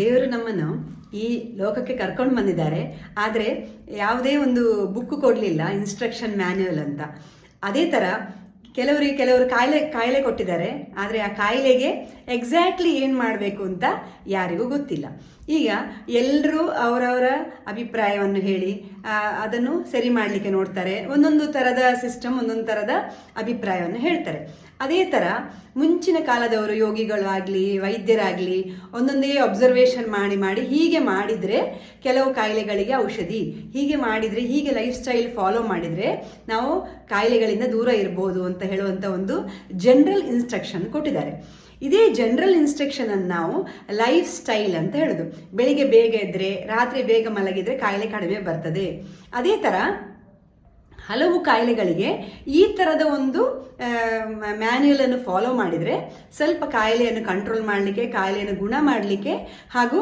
ದೇವರು ನಮ್ಮನ್ನು ಈ ಲೋಕಕ್ಕೆ ಕರ್ಕೊಂಡು ಬಂದಿದ್ದಾರೆ. ಆದರೆ ಯಾವುದೇ ಒಂದು ಬುಕ್ ಕೊಡಲಿಲ್ಲ, ಇನ್ಸ್ಟ್ರಕ್ಷನ್ ಮ್ಯಾನ್ಯುವಲ್ ಅಂತ. ಅದೇ ಥರ ಕೆಲವರು ಕಾಯಿಲೆ ಕೊಟ್ಟಿದ್ದಾರೆ, ಆದರೆ ಆ ಕಾಯಿಲೆಗೆ ಎಕ್ಸಾಕ್ಟ್ಲಿ ಏನು ಮಾಡಬೇಕು ಅಂತ ಯಾರಿಗೂ ಗೊತ್ತಿಲ್ಲ. ಈಗ ಎಲ್ಲರೂ ಅವರವರ ಅಭಿಪ್ರಾಯವನ್ನು ಹೇಳಿ ಅದನ್ನು ಸರಿ ಮಾಡಲಿಕ್ಕೆ ನೋಡ್ತಾರೆ. ಒಂದೊಂದು ಥರದ ಸಿಸ್ಟಮ್, ಒಂದೊಂದು ಥರದ ಅಭಿಪ್ರಾಯವನ್ನು ಹೇಳ್ತಾರೆ. ಅದೇ ಥರ ಮುಂಚಿನ ಕಾಲದವರು ಯೋಗಿಗಳಾಗಲಿ ವೈದ್ಯರಾಗಲಿ ಒಂದೊಂದೇ ಅಬ್ಸರ್ವೇಷನ್ ಮಾಡಿ ಹೀಗೆ ಮಾಡಿದರೆ ಕೆಲವು ಕಾಯಿಲೆಗಳಿಗೆ ಔಷಧಿ, ಹೀಗೆ ಮಾಡಿದರೆ, ಹೀಗೆ ಲೈಫ್ ಸ್ಟೈಲ್ ಫಾಲೋ ಮಾಡಿದರೆ ನಾವು ಕಾಯಿಲೆಗಳಿಂದ ದೂರ ಇರ್ಬೋದು ಅಂತ ಹೇಳುವಂಥ ಒಂದು ಜನರಲ್ ಇನ್ಸ್ಟ್ರಕ್ಷನ್ ಕೊಟ್ಟಿದ್ದಾರೆ. ಇದೇ ಜನರಲ್ ಇನ್ಸ್ಟ್ರಕ್ಷನ್ ಅನ್ನು ನಾವು ಲೈಫ್ ಸ್ಟೈಲ್ ಅಂತ ಹೇಳೋದು. ಬೆಳಿಗ್ಗೆ ಬೇಗ ಎದ್ದರೆ, ರಾತ್ರಿ ಬೇಗ ಮಲಗಿದರೆ ಕಾಯಿಲೆ ಕಡಿಮೆ ಬರ್ತದೆ. ಅದೇ ಥರ ಹಲವು ಕಾಯಿಲೆಗಳಿಗೆ ಈ ಥರದ ಒಂದು ಮ್ಯಾನ್ಯುಯಲನ್ನು ಫಾಲೋ ಮಾಡಿದರೆ ಸ್ವಲ್ಪ ಕಾಯಿಲೆಯನ್ನು ಕಂಟ್ರೋಲ್ ಮಾಡಲಿಕ್ಕೆ, ಕಾಯಿಲೆಯನ್ನು ಗುಣ ಮಾಡಲಿಕ್ಕೆ ಹಾಗೂ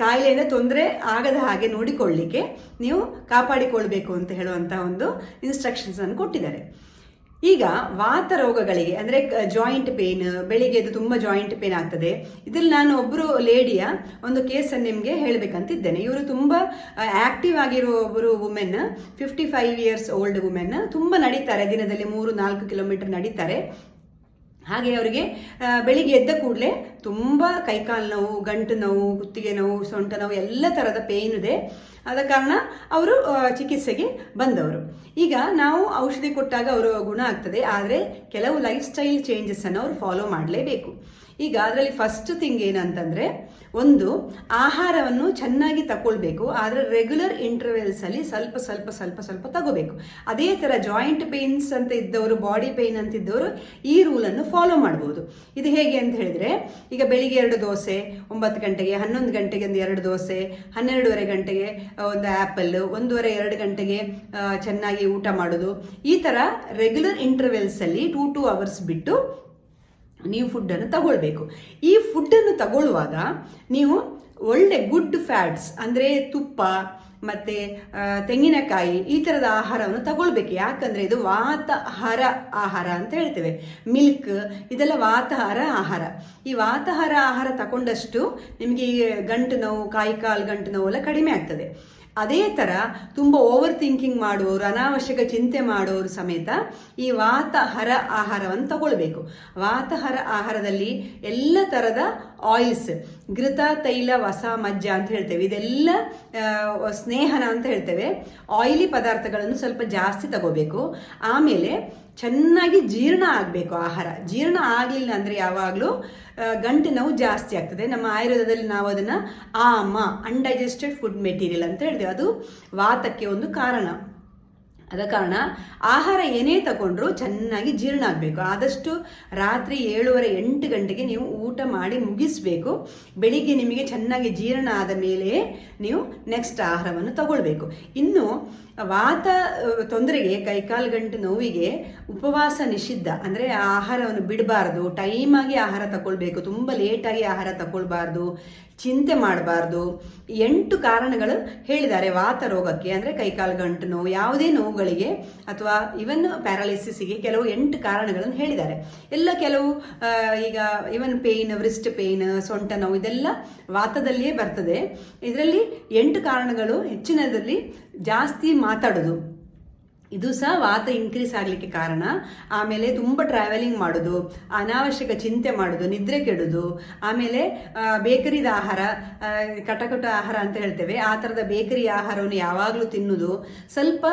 ಕಾಯಿಲೆಯಿಂದ ತೊಂದರೆ ಆಗದ ಹಾಗೆ ನೋಡಿಕೊಳ್ಳಲಿಕ್ಕೆ ನೀವು ಕಾಪಾಡಿಕೊಳ್ಬೇಕು ಅಂತ ಹೇಳುವಂಥ ಒಂದು ಇನ್ಸ್ಟ್ರಕ್ಷನ್ಸನ್ನು ಕೊಟ್ಟಿದ್ದಾರೆ. ಈಗ ವಾತ ರೋಗಗಳಿಗೆ ಅಂದರೆ ಜಾಯಿಂಟ್ ಪೇನ್, ಬೆಳಿಗ್ಗೆ ಎದ್ದು ತುಂಬ ಜಾಯಿಂಟ್ ಪೇನ್ ಆಗ್ತದೆ. ಇದ್ರಲ್ಲಿ ನಾನು ಒಬ್ಬರು ಲೇಡಿಯ ಒಂದು ಕೇಸನ್ನು ನಿಮಗೆ ಹೇಳಬೇಕಂತಿದ್ದೇನೆ. ಇವರು ತುಂಬ ಆ್ಯಕ್ಟಿವ್ ಆಗಿರೋ ಒಬ್ಬರು ವುಮೆನ್, 55 ಇಯರ್ಸ್ ಓಲ್ಡ್ ವುಮೆನ್. ತುಂಬ ನಡೀತಾರೆ, ದಿನದಲ್ಲಿ 3-4 ಕಿಲೋಮೀಟರ್ ನಡೀತಾರೆ. ಹಾಗೆ ಅವರಿಗೆ ಬೆಳಿಗ್ಗೆ ಎದ್ದ ಕೂಡಲೇ ತುಂಬ ಕೈಕಾಲು ನೋವು, ಗಂಟು ನೋವು, ಕುತ್ತಿಗೆ ನೋವು, ಸೊಂಟ ನೋವು ಎಲ್ಲ ಥರದ ಪೇನ್ ಇದೆ. ಆದ ಕಾರಣ ಅವರು ಚಿಕಿತ್ಸೆಗೆ ಬಂದವರು. ಈಗ ನಾವು ಔಷಧಿ ಕೊಟ್ಟಾಗ ಅವರು ಗುಣ ಆಗ್ತದೆ, ಆದರೆ ಕೆಲವು ಲೈಫ್ ಸ್ಟೈಲ್ ಚೇಂಜಸ್ಸನ್ನು ಅವರು ಫಾಲೋ ಮಾಡಲೇಬೇಕು. ಈಗ ಅದರಲ್ಲಿ ಫಸ್ಟ್ ಥಿಂಗ್ ಏನಂತಂದರೆ, ಒಂದು ಆಹಾರವನ್ನು ಚೆನ್ನಾಗಿ ತಗೊಳ್ಬೇಕು, ಆದರೆ ರೆಗ್ಯುಲರ್ ಇಂಟರ್ವೆಲ್ಸಲ್ಲಿ ಸ್ವಲ್ಪ ತಗೋಬೇಕು. ಅದೇ ಥರ ಜಾಯಿಂಟ್ ಪೇನ್ಸ್ ಅಂತ ಇದ್ದವರು, ಬಾಡಿ ಪೇನ್ ಅಂತಿದ್ದವರು ಈ ರೂಲನ್ನು ಫಾಲೋ ಮಾಡ್ಬೋದು. ಇದು ಹೇಗೆ ಅಂತ ಹೇಳಿದರೆ, ಈಗ ಬೆಳಿಗ್ಗೆ 2 ದೋಸೆ, 9 ಗಂಟೆಗೆ, 11 ಗಂಟೆಗೆ ಒಂದು 2 ದೋಸೆ, 12:30 ಗಂಟೆಗೆ ಒಂದು ಆ್ಯಪಲ್, 1:30-2 ಗಂಟೆಗೆ ಚೆನ್ನಾಗಿ ಊಟ ಮಾಡೋದು. ಈ ಥರ ರೆಗ್ಯುಲರ್ ಇಂಟರ್ವೆಲ್ಸಲ್ಲಿ 2 ಅವರ್ಸ್ ಬಿಟ್ಟು ನೀವು ಫುಡ್ಡನ್ನು ತಗೊಳ್ಬೇಕು. ಈ ಫುಡ್ಡನ್ನು ತಗೊಳ್ಳುವಾಗ ನೀವು ಒಳ್ಳೆ ಗುಡ್ ಫ್ಯಾಟ್ಸ್ ಅಂದರೆ ತುಪ್ಪ ಮತ್ತು ತೆಂಗಿನಕಾಯಿ ಈ ಥರದ ಆಹಾರವನ್ನು ತಗೊಳ್ಬೇಕು. ಯಾಕಂದರೆ ಇದು ವಾತಾಹಾರ ಆಹಾರ ಅಂತ ಹೇಳ್ತೇವೆ. ಮಿಲ್ಕ್ ಇದೆಲ್ಲ ವಾತಾಹಾರ ಆಹಾರ. ಈ ವಾತಾಹಾರ ಆಹಾರ ತಗೊಂಡಷ್ಟು ನಿಮಗೆ ಈ ಗಂಟು ನೋವು, ಕಾಲು ಗಂಟು ನೋವು ಎಲ್ಲ ಕಡಿಮೆ ಆಗ್ತದೆ. ಅದೇ ಥರ ತುಂಬ ಓವರ್ ಥಿಂಕಿಂಗ್ ಮಾಡುವವರು, ಅನಾವಶ್ಯಕ ಚಿಂತೆ ಮಾಡುವವರು ಸಮೇತ ಈ ವಾತಾಹಾರ ಆಹಾರವನ್ನು ತಗೊಳ್ಬೇಕು. ವಾತಾಹಾರ ಆಹಾರದಲ್ಲಿ ಎಲ್ಲ ಥರದ ಆಯಿಲ್ಸ್, ಘೃತ, ತೈಲ, ವಸ, ಮಜ್ಜ ಅಂತ ಹೇಳ್ತೇವೆ, ಇದೆಲ್ಲ ಸ್ನೇಹನ ಅಂತ ಹೇಳ್ತೇವೆ. ಆಯಿಲಿ ಪದಾರ್ಥಗಳನ್ನು ಸ್ವಲ್ಪ ಜಾಸ್ತಿ ತಗೋಬೇಕು. ಆಮೇಲೆ ಚೆನ್ನಾಗಿ ಜೀರ್ಣ ಆಗಬೇಕು ಆಹಾರ. ಜೀರ್ಣ ಆಗಲಿಲ್ಲ ಅಂದರೆ ಯಾವಾಗಲೂ ಗಂಟು ನೋವು ಜಾಸ್ತಿ ಆಗ್ತದೆ. ನಮ್ಮ ಆಯುರ್ವೇದದಲ್ಲಿ ನಾವು ಅದನ್ನು ಅನ್ಡೈಜೆಸ್ಟೆಡ್ ಫುಡ್ ಮೆಟೀರಿಯಲ್ ಅಂತ ಹೇಳ್ತೇವೆ. ಅದು ವಾತಕ್ಕೆ ಒಂದು ಕಾರಣ. ಆದ ಕಾರಣ ಆಹಾರ ಏನೇ ತಗೊಂಡ್ರೂ ಚೆನ್ನಾಗಿ ಜೀರ್ಣ ಆಗಬೇಕು. ಆದಷ್ಟು ರಾತ್ರಿ 7:30-8 ಗಂಟೆಗೆ ನೀವು ಊಟ ಮಾಡಿ ಮುಗಿಸ್ಬೇಕು. ಬೆಳಿಗ್ಗೆ ನಿಮಗೆ ಚೆನ್ನಾಗಿ ಜೀರ್ಣ ಆದ ಮೇಲೆ ನೀವು ನೆಕ್ಸ್ಟ್ ಆಹಾರವನ್ನು ತಗೊಳ್ಬೇಕು. ಇನ್ನು ವಾತ ತೊಂದರೆಗೆ, ಕೈಕಾಲು ಗಂಟು ನೋವಿಗೆ ಉಪವಾಸ ನಿಷಿದ್ಧ. ಅಂದರೆ ಆಹಾರವನ್ನು ಬಿಡಬಾರ್ದು, ಟೈಮಾಗಿ ಆಹಾರ ತಗೊಳ್ಬೇಕು, ತುಂಬ ಲೇಟಾಗಿ ಆಹಾರ ತಗೊಳ್ಬಾರ್ದು, ಚಿಂತೆ ಮಾಡಬಾರ್ದು. 8 ಕಾರಣಗಳು ಹೇಳಿದ್ದಾರೆ ವಾತ ರೋಗಕ್ಕೆ. ಅಂದರೆ ಕೈಕಾಲು ಗಂಟು ನೋವು, ಯಾವುದೇ ನೋವುಗಳಿಗೆ ಅಥವಾ ಇವನ್ ಪ್ಯಾರಾಲಿಸಿಸ್ಗೆ ಕೆಲವು 8 ಕಾರಣಗಳನ್ನು ಹೇಳಿದ್ದಾರೆ. ಎಲ್ಲ ಕೆಲವು ಈಗ ಇವನ್ ಪೇಯ್ನ್, ವ್ರಿಸ್ಟ್ ಪೇಯ್ನ್, ಸೊಂಟ ನೋವು ಇದೆಲ್ಲ ವಾತದಲ್ಲಿಯೇ ಬರ್ತದೆ. ಇದರಲ್ಲಿ 8 ಕಾರಣಗಳು. ಹೆಚ್ಚಿನದಲ್ಲಿ ಜಾಸ್ತಿ ಮಾತಾಡೋದು, ಇದು ಸಹ ವಾತ ಇನ್ಕ್ರೀಸ್ ಆಗಲಿಕ್ಕೆ ಕಾರಣ. ಆಮೇಲೆ ತುಂಬ ಟ್ರಾವೆಲಿಂಗ್ ಮಾಡೋದು, ಅನಾವಶ್ಯಕ ಚಿಂತೆ ಮಾಡೋದು, ನಿದ್ರೆ ಕೆಡೋದು, ಆಮೇಲೆ ಬೇಕರಿದ ಆಹಾರ, ಕಟಕಟ ಆಹಾರ ಅಂತ ಹೇಳ್ತೇವೆ, ಆ ಥರದ ಬೇಕರಿ ಆಹಾರವನ್ನು ಯಾವಾಗಲೂ ತಿನ್ನೋದು, ಸ್ವಲ್ಪ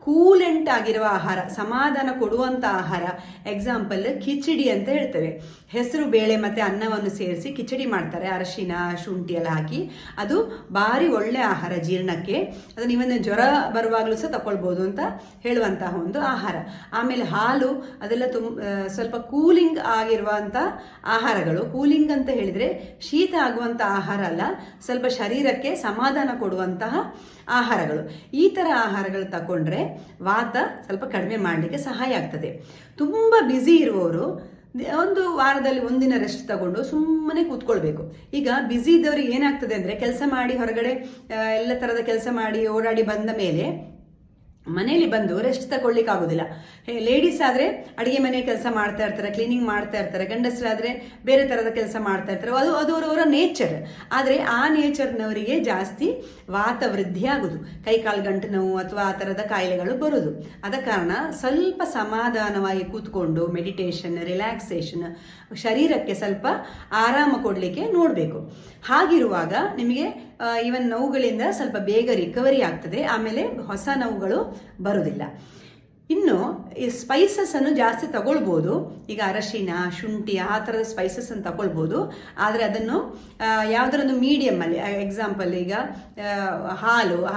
ಕೂಲೆಂಟ್ ಆಗಿರುವ ಆಹಾರ, ಸಮಾಧಾನ ಕೊಡುವಂಥ ಆಹಾರ. ಎಕ್ಸಾಂಪಲ್ ಕಿಚಡಿ ಅಂತ ಹೇಳ್ತೇವೆ. ಹೆಸರು ಬೇಳೆ ಮತ್ತು ಅನ್ನವನ್ನು ಸೇರಿಸಿ ಕಿಚಡಿ ಮಾಡ್ತಾರೆ, ಅರಶಿನ ಶುಂಠಿ ಎಲ್ಲ ಹಾಕಿ. ಅದು ಭಾರಿ ಒಳ್ಳೆ ಆಹಾರ ಜೀರ್ಣಕ್ಕೆ. ಅದನ್ನು ಇವನ್ನ ಜ್ವರ ಬರುವಾಗಲೂ ಸಹ ತಗೊಳ್ಬೋದು ಅಂತ ಹೇಳುವಂತಹ ಒಂದು ಆಹಾರ. ಆಮೇಲೆ ಹಾಲು, ಅದೆಲ್ಲ ಸ್ವಲ್ಪ ಕೂಲಿಂಗ್ ಆಗಿರುವಂಥ ಆಹಾರಗಳು. ಕೂಲಿಂಗ್ ಅಂತ ಹೇಳಿದರೆ ಶೀತ ಆಗುವಂಥ ಆಹಾರ ಅಲ್ಲ, ಸ್ವಲ್ಪ ಶರೀರಕ್ಕೆ ಸಮಾಧಾನ ಕೊಡುವಂತಹ ಆಹಾರಗಳು. ಈ ಥರ ಆಹಾರಗಳು ತಗೊಂಡ್ರೆ ವಾತ ಸ್ವಲ್ಪ ಕಡಿಮೆ ಮಾಡಲಿಕ್ಕೆ ಸಹಾಯ ಆಗ್ತದೆ. ತುಂಬ ಬ್ಯುಸಿ ಇರುವವರು ಒಂದು ವಾರದಲ್ಲಿ ಒಂದಿನ ರೆಸ್ಟ್ ತಗೊಂಡು ಸುಮ್ಮನೆ ಕೂತ್ಕೊಳ್ಬೇಕು. ಈಗ ಬ್ಯುಸಿ ಇದ್ದವ್ರಿಗೆ ಏನಾಗ್ತದೆ ಅಂದರೆ, ಕೆಲಸ ಮಾಡಿ ಹೊರಗಡೆ ಎಲ್ಲ ಥರದ ಕೆಲಸ ಮಾಡಿ ಓಡಾಡಿ ಬಂದ ಮೇಲೆ ಮನೆಯಲ್ಲಿ ಬಂದು ರೆಸ್ಟ್ ತಗೊಳ್ಳಿಕ್ಕೆ ಆಗೋದಿಲ್ಲ. ಲೇಡೀಸ್ ಆದರೆ ಅಡುಗೆ ಮನೆ ಕೆಲಸ ಮಾಡ್ತಾ ಇರ್ತಾರೆ, ಕ್ಲೀನಿಂಗ್ ಮಾಡ್ತಾ ಇರ್ತಾರೆ, ಗಂಡಸರಾದರೆ ಬೇರೆ ಥರದ ಕೆಲಸ ಮಾಡ್ತಾ ಇರ್ತಾರೆ, ಅದು ಅವರವರ ನೇಚರ್. ಆದರೆ ಆ ನೇಚರ್ನವರಿಗೆ ಜಾಸ್ತಿ ವಾತ ವೃದ್ಧಿ ಆಗೋದು, ಕೈಕಾಲು ಗಂಟು ನೋವು ಅಥವಾ ಆ ಥರದ ಕಾಯಿಲೆಗಳು ಬರೋದು. ಆದ ಕಾರಣ ಸ್ವಲ್ಪ ಸಮಾಧಾನವಾಗಿ ಕೂತ್ಕೊಂಡು ಮೆಡಿಟೇಷನ್, ರಿಲ್ಯಾಕ್ಸೇಷನ್, ಶರೀರಕ್ಕೆ ಸ್ವಲ್ಪ ಆರಾಮ ಕೊಡಲಿಕ್ಕೆ ನೋಡಬೇಕು. ಹಾಗಿರುವಾಗ ನಿಮಗೆ ಇವನ್ ನೋವುಗಳಿಂದ ಸ್ವಲ್ಪ ಬೇಗ ರಿಕವರಿ ಆಗ್ತದೆ, ಆಮೇಲೆ ಹೊಸ ನೋವುಗಳು ಬರೋದಿಲ್ಲ. ಇನ್ನು ಈ ಸ್ಪೈಸಸ್ಸನ್ನು ಜಾಸ್ತಿ ತಗೊಳ್ಬೋದು. ಈಗ ಅರಶಿನ, ಶುಂಠಿ ಆ ಥರದ ಸ್ಪೈಸಸ್ಸನ್ನು ತಗೊಳ್ಬೋದು. ಆದರೆ ಅದನ್ನು ಯಾವುದರೊಂದು ಮೀಡಿಯಮ್ಮಲ್ಲಿ, ಎಕ್ಸಾಂಪಲ್ ಈಗ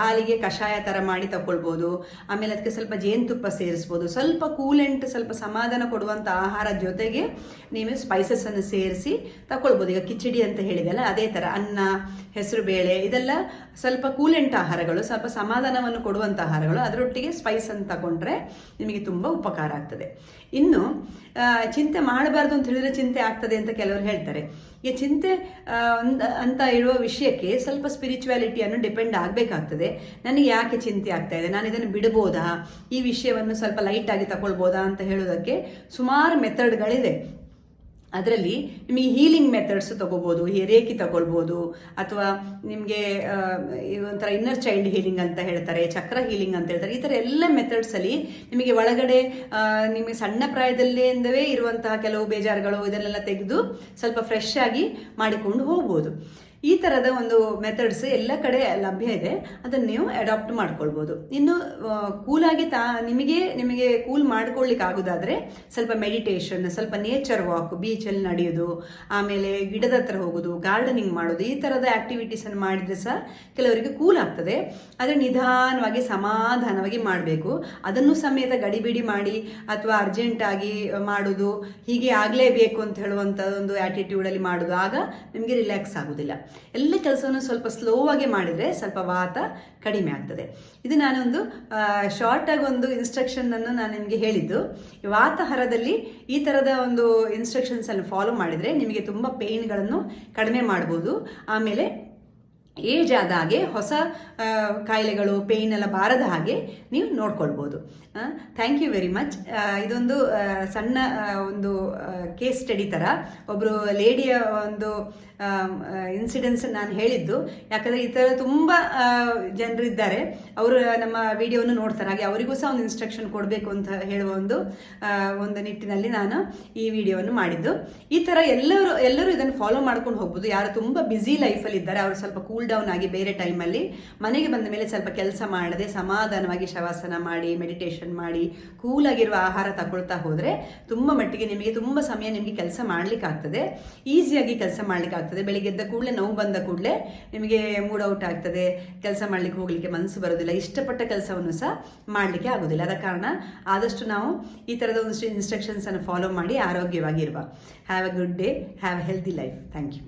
ಹಾಲಿಗೆ ಕಷಾಯ ಥರ ಮಾಡಿ ತಗೊಳ್ಬೋದು. ಆಮೇಲೆ ಅದಕ್ಕೆ ಸ್ವಲ್ಪ ಜೇನುತುಪ್ಪ ಸೇರಿಸ್ಬೋದು. ಸ್ವಲ್ಪ ಕೂಲೆಂಟ್, ಸ್ವಲ್ಪ ಸಮಾಧಾನ ಕೊಡುವಂಥ ಆಹಾರ ಜೊತೆಗೆ ನೀವು ಸ್ಪೈಸಸ್ಸನ್ನು ಸೇರಿಸಿ ತಗೊಳ್ಬೋದು. ಈಗ ಕಿಚಡಿ ಅಂತ ಹೇಳಿದೆಲ್ಲ ಅದೇ ಥರ, ಅನ್ನ, ಹೆಸರು ಬೇಳೆ ಇದೆಲ್ಲ ಸ್ವಲ್ಪ ಕೂಲೆಂಟ್ ಆಹಾರಗಳು, ಸ್ವಲ್ಪ ಸಮಾಧಾನವನ್ನು ಕೊಡುವಂಥ ಆಹಾರಗಳು. ಅದರೊಟ್ಟಿಗೆ ಸ್ಪೈಸ್ ಅಂತ ತಗೊಂಡ್ರೆ ನಿಮಗೆ ತುಂಬ ಉಪಕಾರ ಆಗ್ತದೆ. ಇನ್ನು ಚಿಂತೆ ಮಾಡಬಾರ್ದು ಅಂತ ಹೇಳಿದ್ರೆ ಚಿಂತೆ ಆಗ್ತದೆ ಅಂತ ಕೆಲವರು ಹೇಳ್ತಾರೆ. ಈ ಚಿಂತೆ ಅಂತ ಇರುವ ವಿಷಯಕ್ಕೆ ಸ್ವಲ್ಪ ಸ್ಪಿರಿಚುವಾಲಿಟಿಯನ್ನು ಡಿಪೆಂಡ್ ಆಗಬೇಕಾಗ್ತದೆ. ನನಗೆ ಯಾಕೆ ಚಿಂತೆ ಆಗ್ತಾ ಇದೆ, ನಾನು ಇದನ್ನು ಬಿಡ್ಬೋದಾ, ಈ ವಿಷಯವನ್ನು ಸ್ವಲ್ಪ ಲೈಟಾಗಿ ತಗೊಳ್ಬೋದಾ ಅಂತ ಹೇಳೋದಕ್ಕೆ ಸುಮಾರು ಮೆಥಡ್ಗಳಿದೆ. ಅದರಲ್ಲಿ ನಿಮಗೆ ಹೀಲಿಂಗ್ ಮೆಥಡ್ಸ್ ತಗೋಬೋದು, ರೇಖಿ ತಗೊಳ್ಬೋದು, ಅಥವಾ ನಿಮಗೆ ಒಂಥರ ಇನ್ನರ್ ಚೈಲ್ಡ್ ಹೀಲಿಂಗ್ ಅಂತ ಹೇಳ್ತಾರೆ, ಚಕ್ರ ಹೀಲಿಂಗ್ ಅಂತ ಹೇಳ್ತಾರೆ. ಈ ಥರ ಎಲ್ಲ ಮೆಥಡ್ಸಲ್ಲಿ ನಿಮಗೆ ಒಳಗಡೆ ನಿಮಗೆ ಸಣ್ಣ ಪ್ರಾಯದಲ್ಲಿಂದವೇ ಇರುವಂತಹ ಕೆಲವು ಬೇಜಾರುಗಳು ಇದನ್ನೆಲ್ಲ ತೆಗೆದು ಸ್ವಲ್ಪ ಫ್ರೆಶ್ ಆಗಿ ಮಾಡಿಕೊಂಡು ಹೋಗ್ಬೋದು. ಈ ಥರದ ಒಂದು ಮೆಥಡ್ಸ್ ಎಲ್ಲ ಕಡೆ ಲಭ್ಯ ಇದೆ, ಅದನ್ನು ನೀವು ಅಡಾಪ್ಟ್ ಮಾಡ್ಕೊಳ್ಬೋದು. ಇನ್ನು ಕೂಲಾಗಿ ನಿಮಗೆ ಕೂಲ್ ಮಾಡ್ಕೊಳ್ಳಿಕ್ಕೆ ಆಗೋದಾದರೆ ಸ್ವಲ್ಪ ಮೆಡಿಟೇಷನ್, ಸ್ವಲ್ಪ ನೇಚರ್ ವಾಕ್, ಬೀಚಲ್ಲಿ ನಡೆಯೋದು, ಆಮೇಲೆ ಗಿಡದ ಹತ್ರ ಹೋಗೋದು, ಗಾರ್ಡನಿಂಗ್ ಮಾಡೋದು, ಈ ಥರದ ಆ್ಯಕ್ಟಿವಿಟೀಸನ್ನು ಮಾಡಿದರೆ ಸಹ ಕೆಲವರಿಗೆ ಕೂಲ್ ಆಗ್ತದೆ. ಆದರೆ ನಿಧಾನವಾಗಿ ಸಮಾಧಾನವಾಗಿ ಮಾಡಬೇಕು. ಅದನ್ನು ಸಮೇತ ಗಡಿಬಿಡಿ ಮಾಡಿ ಅಥವಾ ಅರ್ಜೆಂಟಾಗಿ ಮಾಡೋದು, ಹೀಗೆ ಆಗಲೇಬೇಕು ಅಂತ ಹೇಳುವಂಥ ಒಂದು ಆ್ಯಟಿಟ್ಯೂಡಲ್ಲಿ ಮಾಡೋದು, ಆಗ ನಿಮಗೆ ರಿಲ್ಯಾಕ್ಸ್ ಆಗೋದಿಲ್ಲ. ಎಲ್ಲ ಕೆಲಸವನ್ನು ಸ್ವಲ್ಪ ಸ್ಲೋ ಆಗಿ ಮಾಡಿದರೆ ಸ್ವಲ್ಪ ವಾತ ಕಡಿಮೆ ಆಗ್ತದೆ. ಇದು ನಾನೊಂದು ಶಾರ್ಟ್ ಆಗಿ ಒಂದು ಇನ್ಸ್ಟ್ರಕ್ಷನ್ ಅನ್ನು ನಾನು ನಿಮಗೆ ಹೇಳಿದ್ದು. ವಾತಾಹಾರದಲ್ಲಿ ಈ ಥರದ ಒಂದು ಇನ್ಸ್ಟ್ರಕ್ಷನ್ಸ್ ಅನ್ನು ಫಾಲೋ ಮಾಡಿದರೆ ನಿಮಗೆ ತುಂಬ ಪೇಯ್ನ್ಗಳನ್ನು ಕಡಿಮೆ ಮಾಡ್ಬೋದು. ಆಮೇಲೆ ಏಜ್ ಆದ ಹಾಗೆ ಹೊಸ ಕಾಯಿಲೆಗಳು, ಪೇಯ್ನ್ ಎಲ್ಲ ಬಾರದ ಹಾಗೆ ನೀವು ನೋಡ್ಕೊಳ್ಬೋದು. Thank you very much. ಇದೊಂದು ಸಣ್ಣ ಒಂದು ಕೇಸ್ ಸ್ಟಡಿ ಥರ ಒಬ್ಬರು ಲೇಡಿಯ ಒಂದು ಇನ್ಸಿಡೆನ್ಸ್ ನಾನು ಹೇಳಿದ್ದು. ಯಾಕಂದರೆ ಈ ಥರ ತುಂಬ ಜನರಿದ್ದಾರೆ, ಅವರು ನಮ್ಮ ವಿಡಿಯೋವನ್ನು ನೋಡ್ತಾರೆ, ಹಾಗೆ ಅವರಿಗೂ ಸಹ ಒಂದು ಇನ್ಸ್ಟ್ರಕ್ಷನ್ ಕೊಡಬೇಕು ಅಂತ ಹೇಳುವ ಒಂದು ನಿಟ್ಟಿನಲ್ಲಿ ನಾನು ಈ ವಿಡಿಯೋವನ್ನು ಮಾಡಿದ್ದು. ಈ ಥರ ಎಲ್ಲರೂ ಇದನ್ನು ಫಾಲೋ ಮಾಡ್ಕೊಂಡು ಹೋಗ್ಬೋದು. ಯಾರು ತುಂಬ ಬ್ಯುಸಿ ಲೈಫಲ್ಲಿ ಇದ್ದಾರೆ ಅವರು ಸ್ವಲ್ಪ ಕೂಲ್ ಡೌನ್ ಆಗಿ ಬೇರೆ ಟೈಮಲ್ಲಿ ಮನೆಗೆ ಬಂದ ಮೇಲೆ ಸ್ವಲ್ಪ ಕೆಲಸ ಮಾಡದೆ ಸಮಾಧಾನವಾಗಿ ಶವಾಸನ ಮಾಡಿ, ಮೆಡಿಟೇಷನ್ ಮಾಡಿ, ಕೂಲಾಗಿರುವ ಆಹಾರ ತಗೊಳ್ತಾ ಹೋದರೆ ತುಂಬ ಮಟ್ಟಿಗೆ ನಿಮಗೆ ತುಂಬ ಸಮಯ ನಿಮಗೆ ಕೆಲಸ ಮಾಡ್ಲಿಕ್ಕೆ ಆಗ್ತದೆ, ಈಸಿಯಾಗಿ ಕೆಲಸ ಮಾಡ್ಲಿಕ್ಕೆ ಆಗ್ತದೆ. ಬೆಳಿಗ್ಗೆ ಎದ್ದ ಕೂಡಲೇ ನೋವು ಬಂದ ಕೂಡಲೇ ನಿಮಗೆ ಮೂಡ್ ಔಟ್ ಆಗ್ತದೆ, ಕೆಲಸ ಮಾಡ್ಲಿಕ್ಕೆ ಹೋಗ್ಲಿಕ್ಕೆ ಮನಸ್ಸು ಬರೋದಿಲ್ಲ, ಇಷ್ಟಪಟ್ಟ ಕೆಲಸವನ್ನು ಸಹ ಮಾಡಲಿಕ್ಕೆ ಆಗೋದಿಲ್ಲ. ಆದ ಕಾರಣ ಆದಷ್ಟು ನಾವು ಈ ಥರದ ಒಂದು ಇನ್ಸ್ಟ್ರಕ್ಷನ್ಸ್ ಅನ್ನು ಫಾಲೋ ಮಾಡಿ ಆರೋಗ್ಯವಾಗಿರುವ. Have a good day, have a healthy life. Thank you.